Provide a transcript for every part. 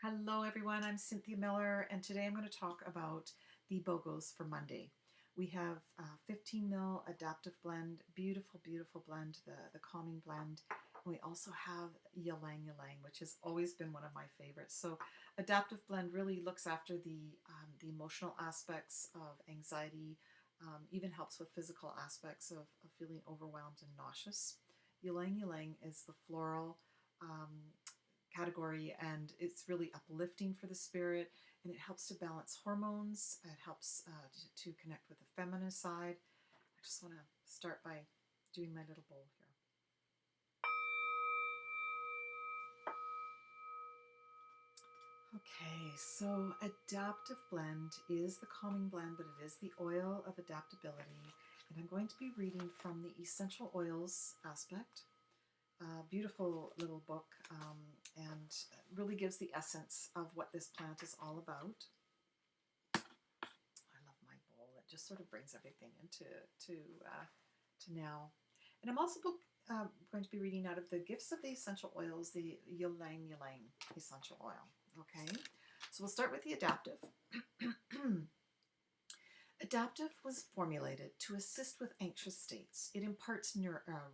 Hello everyone, I'm Cynthia Miller and today I'm going to talk about the BOGOs for Monday. We have 15 ml Adaptiv blend, beautiful, beautiful blend, the calming blend. And we also have Ylang Ylang, which has always been one of my favorites. So Adaptiv blend really looks after the emotional aspects of anxiety, even helps with physical aspects of feeling overwhelmed and nauseous. Ylang Ylang is the floral category, and it's really uplifting for the spirit, and it helps to balance hormones. It helps to connect with the feminine side. I just want to start by doing my little bowl here. Okay, so Adaptiv blend is the calming blend, but it is the oil of adaptability, and I'm going to be reading from the essential oils aspect. Beautiful little book, and really gives the essence of what this plant is all about. I love my bowl. It just sort of brings everything into to now. And I'm also going to be reading out of the Gifts of the Essential Oils, the Ylang Ylang Essential Oil. Okay, so we'll start with the Adaptiv. Adaptiv was formulated to assist with anxious states. It imparts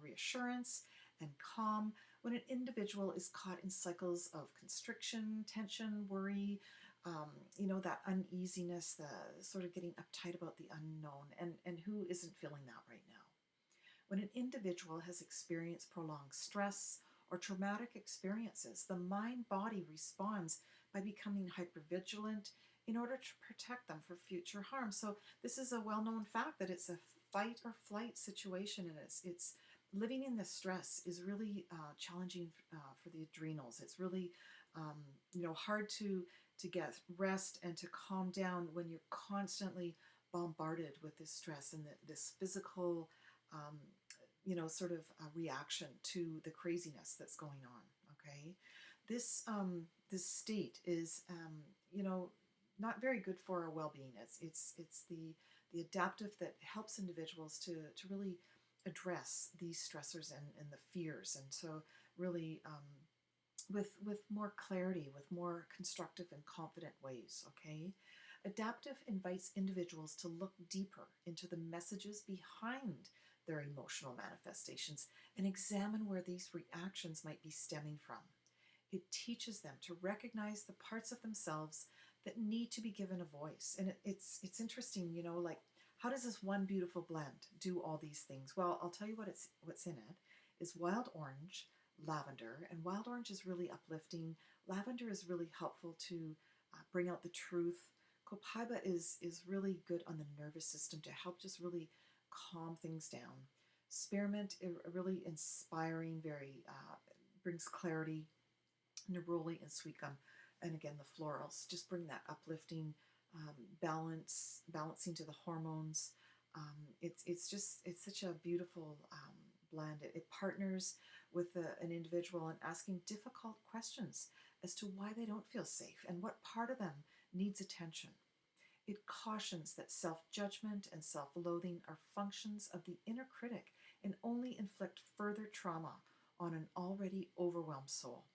reassurance and calm when an individual is caught in cycles of constriction, tension, worry, that uneasiness, the sort of getting uptight about the unknown, and who isn't feeling that right now? When an individual has experienced prolonged stress or traumatic experiences, the mind-body responds by becoming hypervigilant in order to protect them for future harm. So this is a well-known fact that it's a fight or flight situation, and it's living in this stress is really challenging for the adrenals. It's really hard to get rest and to calm down when you're constantly bombarded with this stress and this physical sort of reaction to the craziness that's going on. Okay, this state is not very good for our well-being. It's the Adaptiv that helps individuals to really address these stressors and the fears, and so really with more clarity, with more constructive and confident ways. Okay, Adaptiv invites individuals to look deeper into the messages behind their emotional manifestations and examine where these reactions might be stemming from. It teaches them to recognize the parts of themselves that need to be given a voice. And it's interesting, like, how does this one beautiful blend do all these things? Well, I'll tell you what's in it is wild orange, lavender, and wild orange is really uplifting. Lavender is really helpful to bring out the truth. Copaiba is really good on the nervous system to help just really calm things down. Spearmint, really inspiring, very brings clarity. Neroli and sweet gum, and again the florals just bring that uplifting balancing to the hormones. It's such a beautiful blend. It partners with an individual in asking difficult questions as to why they don't feel safe and what part of them needs attention. It cautions that self-judgment and self-loathing are functions of the inner critic and only inflict further trauma on an already overwhelmed soul.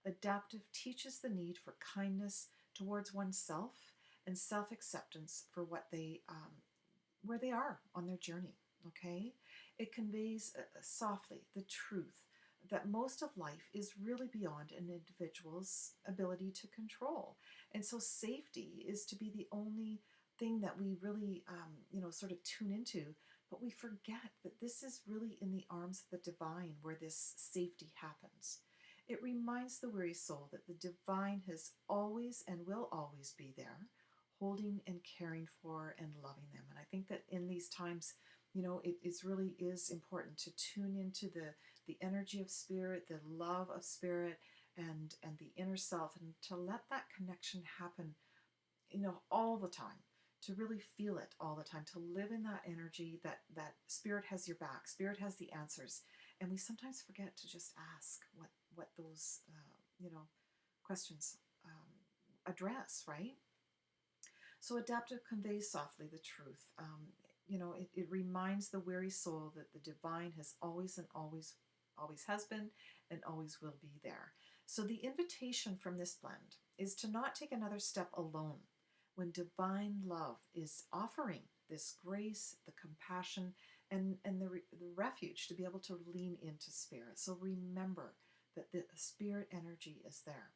Adaptiv teaches the need for kindness towards oneself and self-acceptance for where they are on their journey. Okay, it conveys softly the truth that most of life is really beyond an individual's ability to control, and so safety is to be the only thing that we really sort of tune into. But we forget that this is really in the arms of the divine where this safety happens. It reminds the weary soul that the divine has always and will always be there, holding and caring for and loving them. And I think that in these times, it really is important to tune into the energy of spirit, the love of spirit, and the inner self, and to let that connection happen, all the time, to really feel it all the time, to live in that energy that spirit has your back, spirit has the answers. And we sometimes forget to just ask what those questions address, right? So Adaptiv conveys softly the truth. It reminds the weary soul that the divine has always and always has been and always will be there. So the invitation from this blend is to not take another step alone when divine love is offering this grace, the compassion, and the refuge to be able to lean into spirit. So remember that the spirit energy is there.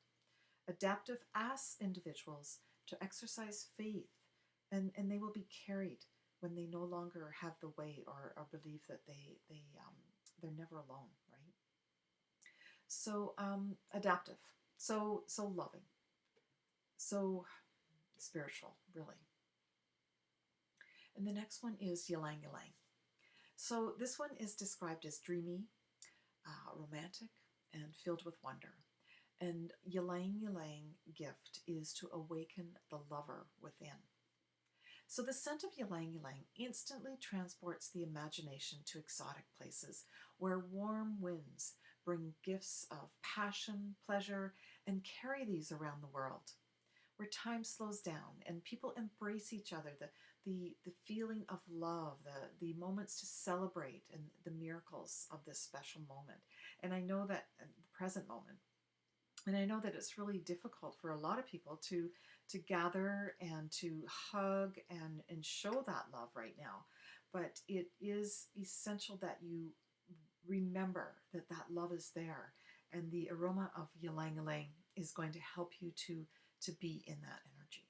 Adaptiv asks individuals to exercise faith, and they will be carried when they no longer have the way or believe that they're never alone, right? So adaptive, so loving, so spiritual, really. And the next one is Ylang Ylang. So this one is described as dreamy, romantic, and filled with wonder. And Ylang Ylang gift is to awaken the lover within. So the scent of Ylang Ylang instantly transports the imagination to exotic places where warm winds bring gifts of passion, pleasure, and carry these around the world, where time slows down and people embrace each other, the feeling of love, the moments to celebrate, and the miracles of this special moment. And I know that the present moment, and I know that it's really difficult for a lot of people to gather and to hug and show that love right now. But it is essential that you remember that that love is there, and the aroma of ylang ylang is going to help you to be in that energy.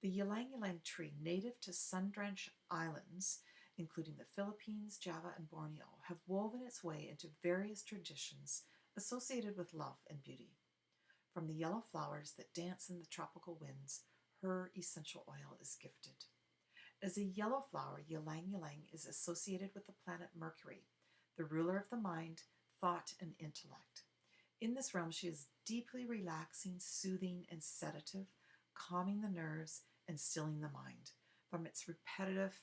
The ylang ylang tree, native to sun-drenched islands, including the Philippines, Java, and Borneo, have woven its way into various traditions associated with love and beauty. From the yellow flowers that dance in the tropical winds, her essential oil is gifted. As a yellow flower, ylang ylang is associated with the planet Mercury, the ruler of the mind, thought, and intellect. In this realm, she is deeply relaxing, soothing, and sedative, calming the nerves and stilling the mind from its repetitive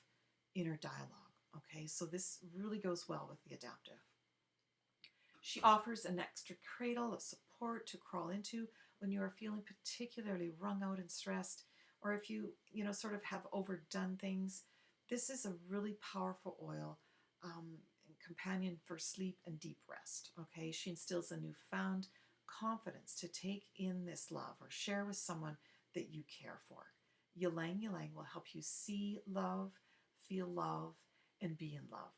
inner dialogue. Okay, so this really goes well with the adaptive. She offers an extra cradle of support to crawl into when you are feeling particularly wrung out and stressed, or if sort of have overdone things. This is a really powerful oil, companion for sleep and deep rest. Okay, she instills a newfound confidence to take in this love or share with someone that you care for. Ylang Ylang will help you see love, feel love, and be in love.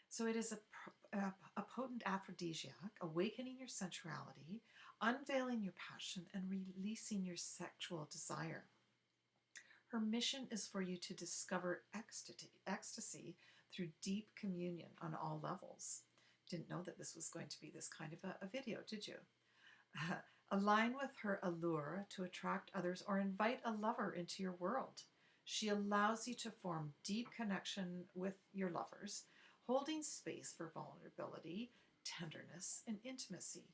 So it is a potent aphrodisiac, awakening your sensuality, unveiling your passion, and releasing your sexual desire. Her mission is for you to discover ecstasy through deep communion on all levels. Didn't know that this was going to be this kind of a video, did you? Align with her allure to attract others or invite a lover into your world. She allows you to form deep connection with your lovers, holding space for vulnerability, tenderness, and intimacy.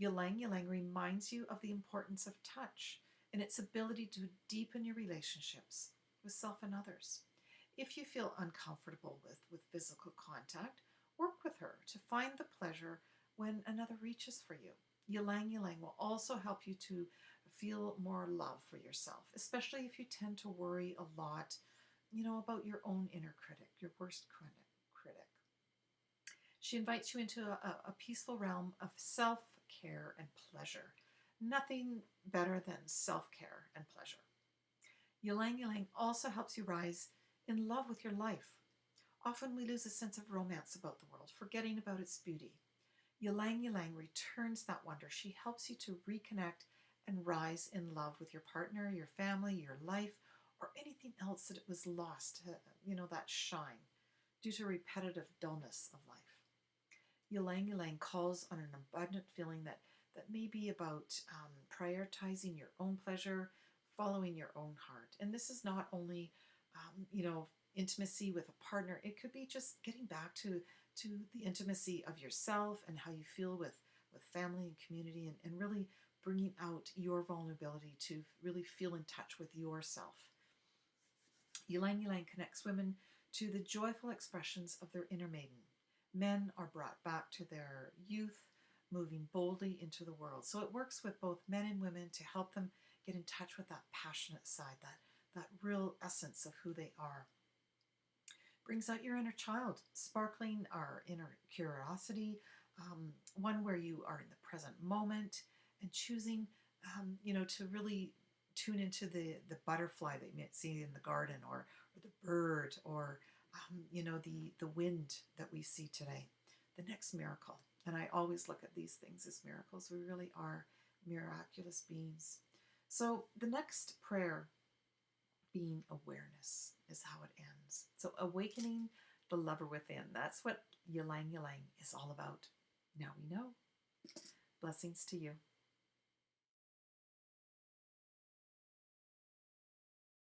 Ylang Ylang reminds you of the importance of touch and its ability to deepen your relationships with self and others. If you feel uncomfortable with physical contact, work with her to find the pleasure when another reaches for you. Ylang Ylang will also help you to feel more love for yourself, especially if you tend to worry a lot, about your own inner critic, your worst critic. She invites you into a peaceful realm of self-care and pleasure. Nothing better than self-care and pleasure. Ylang Ylang also helps you rise in love with your life. Often we lose a sense of romance about the world, forgetting about its beauty. Ylang Ylang returns that wonder. She helps you to reconnect and rise in love with your partner, your family, your life, or anything else that it was lost, that shine, due to repetitive dullness of life. Ylang Ylang calls on an abundant feeling that may be about prioritizing your own pleasure, following your own heart. And this is not only, intimacy with a partner. It could be just getting back to the intimacy of yourself and how you feel with family and community, and really bringing out your vulnerability to really feel in touch with yourself. Ylang Ylang connects women to the joyful expressions of their inner maiden. Men are brought back to their youth, moving boldly into the world. So it works with both men and women to help them get in touch with that passionate side, that real essence of who they are. Brings out your inner child, sparkling our inner curiosity, one where you are in the present moment and choosing, to really tune into the butterfly that you might see in the garden, or the bird, or the wind that we see today, the next miracle. And I always look at these things as miracles. We really are miraculous beings. So the next prayer, being awareness, is how it ends. So awakening the lover within. That's what Ylang Ylang is all about. Now we know. Blessings to you.